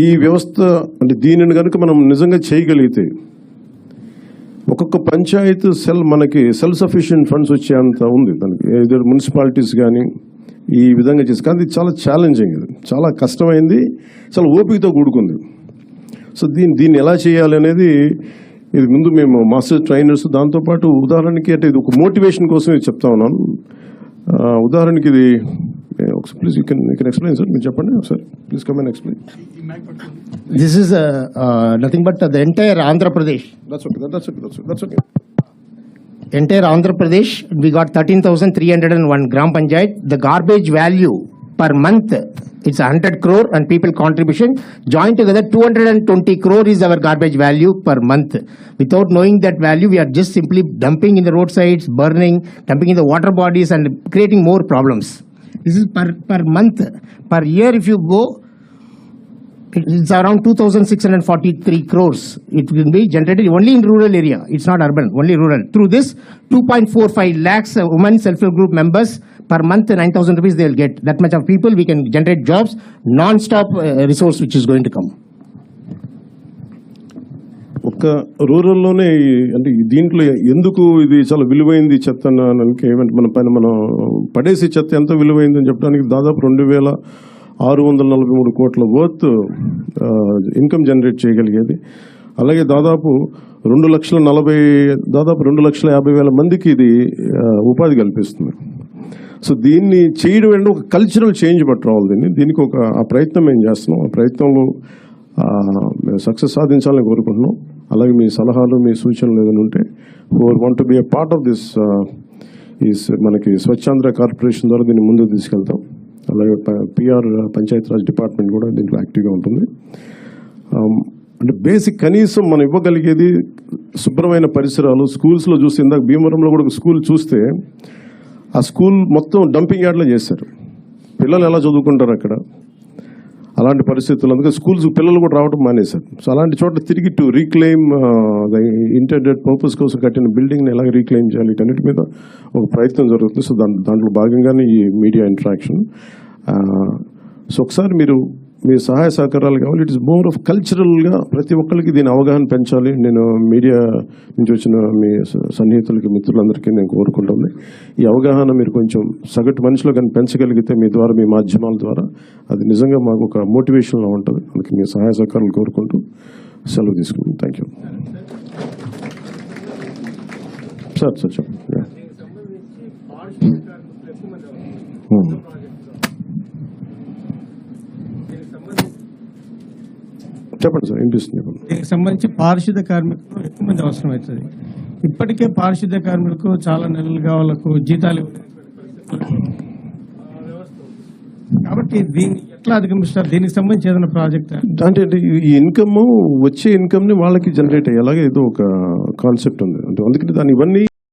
ఈ వ్యవస్థ అంటే దీనిని కనుక మనం నిజంగా చేయగలిగితే ఒక్కొక్క పంచాయత్ మనకి సెల్ఫ్ సఫిషియెంట్ ఫండ్స్ వచ్చేంత ఉంది దానికి. ఏదో మున్సిపాలిటీస్ కానీ ఈ విధంగా చేసి, కానీ ఇది చాలా ఛాలెంజింగ్, ఇది చాలా కష్టమైంది, చాలా ఓపికతో కూడుకుంది. సో దీన్ని ఎలా చేయాలి అనేది ఇది ముందు మేము మాస్టర్ ట్రైనర్స్, దాంతోపాటు ఉదాహరణకి అంటే ఇది ఒక మోటివేషన్ కోసం ఇది చెప్తా ఉన్నాను. ఉదాహరణకి ఇది please you can explain sir, మీరు చెప్పండి ఒకసారి please come and explain. This is nothing but the entire Andhra Pradesh. That's okay. Entire Andhra Pradesh, we got 13,301 Gram Panchayat. The garbage value per month, it's 100 crore and people contribution. Joined together, 220 crore is our garbage value per month. Without knowing that value, we are just simply dumping in the roadsides, burning, dumping in the water bodies and creating more problems. This is per month. Per year, if you go, it's around 2,643 crores. It will be generated only in rural area. It's not urban, only rural. Through this, 2.45 lakhs women self-help group members per month, 9,000 rupees they will get. That much of people, we can generate jobs, non-stop resource which is going to come. ఒక్క రూరల్లోనే అంటే దీంట్లో ఎందుకు ఇది చాలా విలువైంది చెత్త ఏమంటే మన పైన మనం పడేసి చెత్త ఎంత విలువైంది అని చెప్పడానికి దాదాపు 2,643 కోట్ల వర్త్ ఇన్కమ్ జనరేట్ చేయగలిగేది. అలాగే దాదాపు 2,50,000 మందికి ఇది ఉపాధి కల్పిస్తుంది. సో దీన్ని చేయడం అంటే ఒక కల్చరల్ చేంజ్ పట్టుకోవాలి. దీనికి ఆ ప్రయత్నం మేము చేస్తున్నాం. ఆ ప్రయత్నంలో మేము సక్సెస్ సాధించాలని కోరుకుంటున్నాం. అలాగే మీ సలహాలు, మీ సూచనలు ఏదైనా ఉంటే four want to be a part of this మనకి స్వచ్ఛాంధ్ర కార్పొరేషన్ ద్వారా దీన్ని ముందుకు తీసుకెళ్తాం. అలాగే పిఆర్ పంచాయత్ రాజ్ డిపార్ట్మెంట్ కూడా దీంట్లో యాక్టివ్గా ఉంటుంది. అంటే బేసిక్ కనీసం మనం ఇవ్వగలిగేది శుభ్రమైన పరిసరాలు. స్కూల్స్లో చూస్తే ఇందాక భీమవరంలో కూడా ఒక స్కూల్ చూస్తే ఆ స్కూల్ మొత్తం డంపింగ్ యార్డ్లో చేశారు. పిల్లలు ఎలా చదువుకుంటారు అక్కడ? అలాంటి పరిస్థితులు, అందుకే స్కూల్స్ పిల్లలు కూడా రావడం మానేశారు. సో అలాంటి చోట తిరిగి టు రీక్లెయిమ్ ఇంటర్నెట్ పర్పస్ కోసం కట్టిన బిల్డింగ్ని ఎలా రీక్లెయిమ్ చేయాలి, వీటన్నిటి మీద ఒక ప్రయత్నం జరుగుతుంది. సో దాంట్లో భాగంగానే ఈ మీడియా ఇంటరాక్షన్. సో ఒకసారి మీ సహాయ సహకారాలు కావాలి. ఇట్ ఇస్ మోర్ ఆఫ్ కల్చరల్గా ప్రతి ఒక్కరికి దీని అవగాహన పెంచాలి. నేను మీడియా నుంచి వచ్చిన మీ సన్నిహితులకి, మిత్రులందరికీ నేను కోరుకుంటుంది ఈ అవగాహన మీరు కొంచెం సగటు మనిషిలో కానీ పెంచగలిగితే మీ ద్వారా, మీ మాధ్యమాల ద్వారా, అది నిజంగా మాకు ఒక మోటివేషన్లో ఉంటుంది. అందుకే మీ సహాయ సహకారాలు కోరుకుంటూ సెలవు తీసుకుంటాం. Thank you sir. చెప్పండి. చెప్పండి సార్, ఇంట్రెస్ట్. దీనికి సంబంధించి పారిశుద్ధ కార్మికులు ఎక్కువ మంది అవసరం అవుతుంది. ఇప్పటికే పారిశుద్ధ కార్మికులకు చాలా నెలలుగా వాళ్ళకు జీతాలు కాబట్టి దీన్ని ఎట్లా అధిగమిస్తారు? దీనికి సంబంధించి ఏదైనా ప్రాజెక్ట్ అంటే ఈ ఇన్కమ్ వచ్చే ఇన్కమ్ ని వాళ్ళకి జనరేట్ అయ్యేలాగా ఏదో ఒక కాన్సెప్ట్ ఉంది. అంటే అందుకని దాన్ని ఇవన్నీ